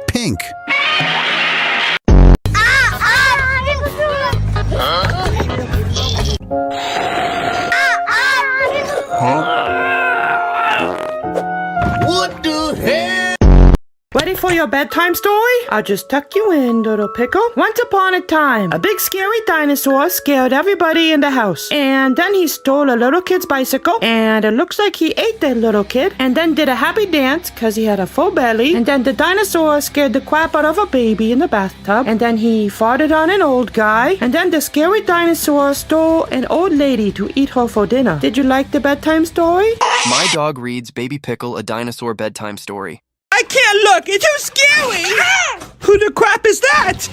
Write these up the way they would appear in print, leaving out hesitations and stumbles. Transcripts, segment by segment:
Pink. What the hell? Ready for your bedtime story? I'll just tuck you in, little pickle. Once upon a time, a big scary dinosaur scared everybody in the house. And then he stole a little kid's bicycle, and it looks like he ate that little kid, and then did a happy dance because he had a full belly. And then the dinosaur scared the crap out of a baby in the bathtub, and then he farted on an old guy, and then the scary dinosaur stole an old lady to eat her for dinner. Did you like the bedtime story? My dog reads Baby Pickle a dinosaur bedtime story. I can't look! It's too scary! Who the crap is that?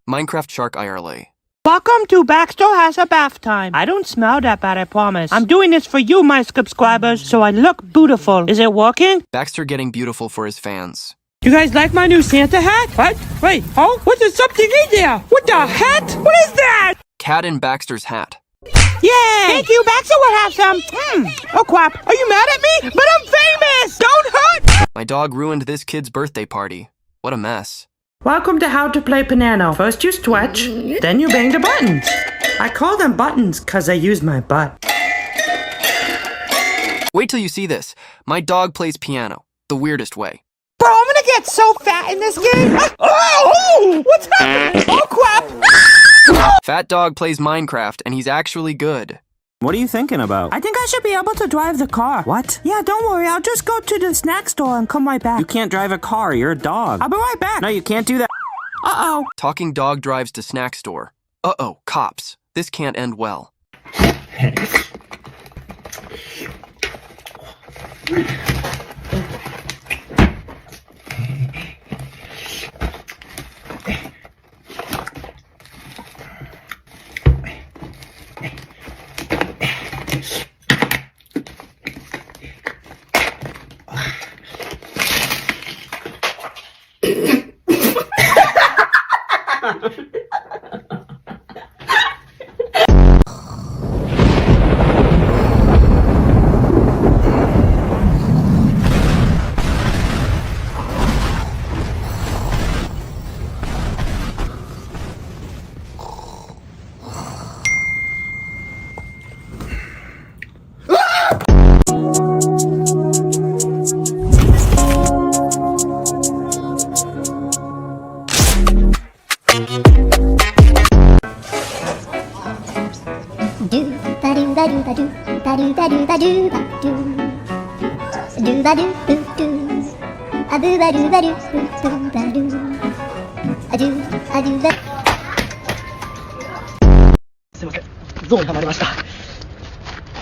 Minecraft Shark IRLA. Welcome to Baxter Has a Bath Time. I don't smell that bad, I promise. I'm doing this for you, my subscribers, so I look beautiful. Is it working? Baxter getting beautiful for his fans. You guys like my new Santa hat? What? Wait, oh? What is something in there? What the hat? What is that? Cat in Baxter's hat. Yay! Thank you, Baxter will have some. Oh crap, are you mad at me? But I'm famous! Don't hurt! My dog ruined this kid's birthday party. What a mess. Welcome to How to Play Piano. First you stretch, then you bang the buttons. I call them buttons because I use my butt. Wait till you see this. My dog plays piano. The weirdest way. Bro, I'm gonna get so fat in this game. Oh! What's happening? Oh crap! Fat dog plays Minecraft, and he's actually good. What are you thinking about? I think I should be able to drive the car. What? Yeah, don't worry. I'll just go to the snack store and come right back. You can't drive a car. You're a dog. I'll be right back. No, you can't do that. Uh-oh. Talking dog drives to snack store. Uh-oh, cops. This can't end well.すいません、ゾーンにはまりました。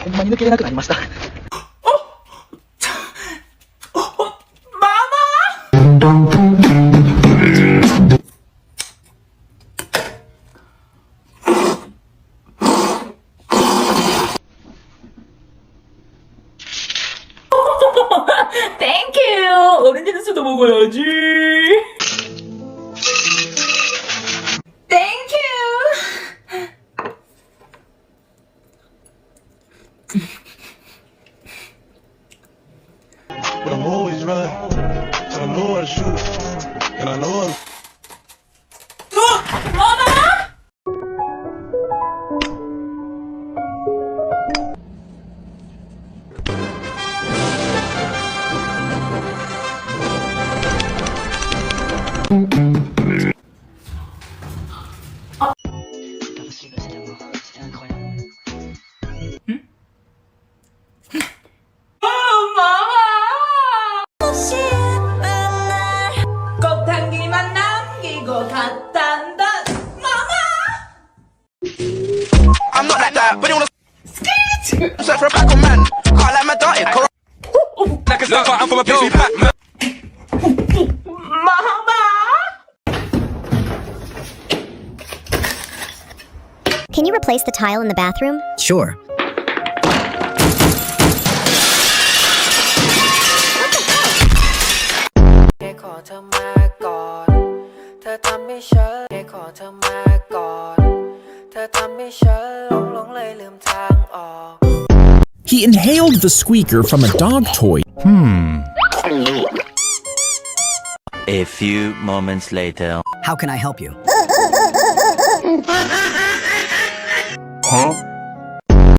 ほんまに抜けれなくなりました。Thank you! 오렌지 주스도 먹어야지. Thank you! But I'm always right. And I know how to shoot. And I know how to... I'm not like that, but you wanna search for a black man. Can't like my daughter. Like a stuff I'm from a pixie pack. Can you replace the tile in the bathroom? Sure. ธอทำให้ฉันได้ขอเธอมาก่อนเธอทำให้ฉันหลงเลยลืมทางออก He inhaled the squeaker from a dog toy. A few moments later. How can I help you?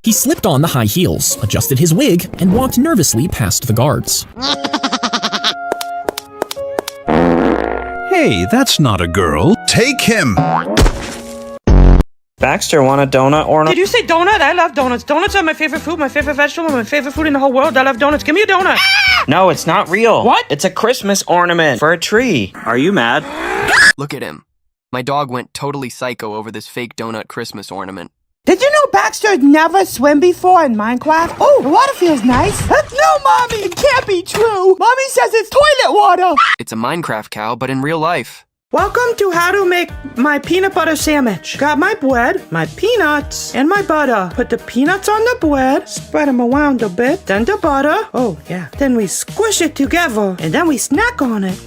He slipped on the high heels, adjusted his wig, and walked nervously past the guards. Hey, that's not a girl. Take him. Baxter, want a donut or Did you say donut? I love donuts. Donuts are my favorite food, my favorite vegetable, my favorite food in the whole world. I love donuts. Give me a donut. No, it's not real. What? It's a Christmas ornament for a tree. Are you mad? Look at him. My dog went totally psycho over this fake donut Christmas ornament. Did you know Baxter never swam before in Minecraft? Oh, the water feels nice. No, Mommy, it can't be true. Mommy says it's toilet water. It's a Minecraft cow, but in real life. Welcome to how to make my peanut butter sandwich. Got my bread, my peanuts, and my butter. Put the peanuts on the bread, spread them around a bit, then the butter. Oh, yeah. Then we squish it together, and then we snack on it.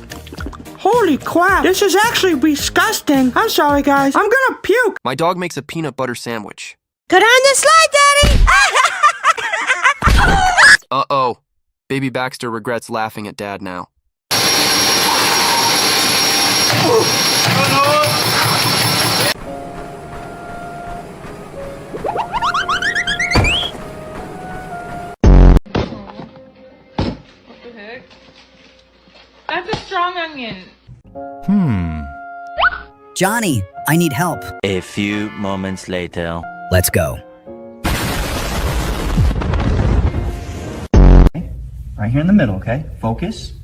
Holy crap, this is actually disgusting. I'm sorry, guys. I'm gonna puke. My dog makes a peanut butter sandwich. Get on the slide, Daddy! Uh-oh. Baby Baxter regrets laughing at Dad now. What the heck? That's a strong onion. Johnny, I need help. A few moments later. Let's go. Right here in the middle, okay? Focus.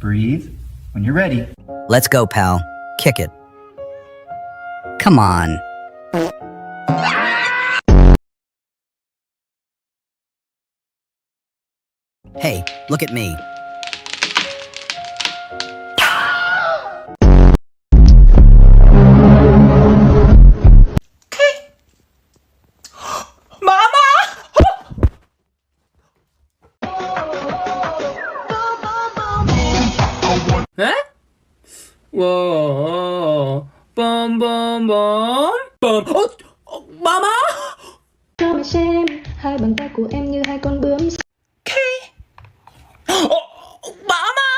Breathe. When you're ready. Let's go, pal. Kick it. Come on. Hey, look at me. Whoa. Bum, bum, bum. Bum. Oh, Mama. Cho mà xem, hai bàn tay của em như hai con bướm. Mama.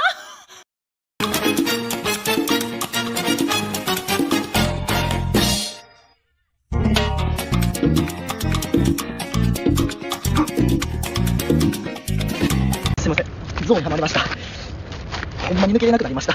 Zoom にはまりました。ほんまに抜けれなくなりました。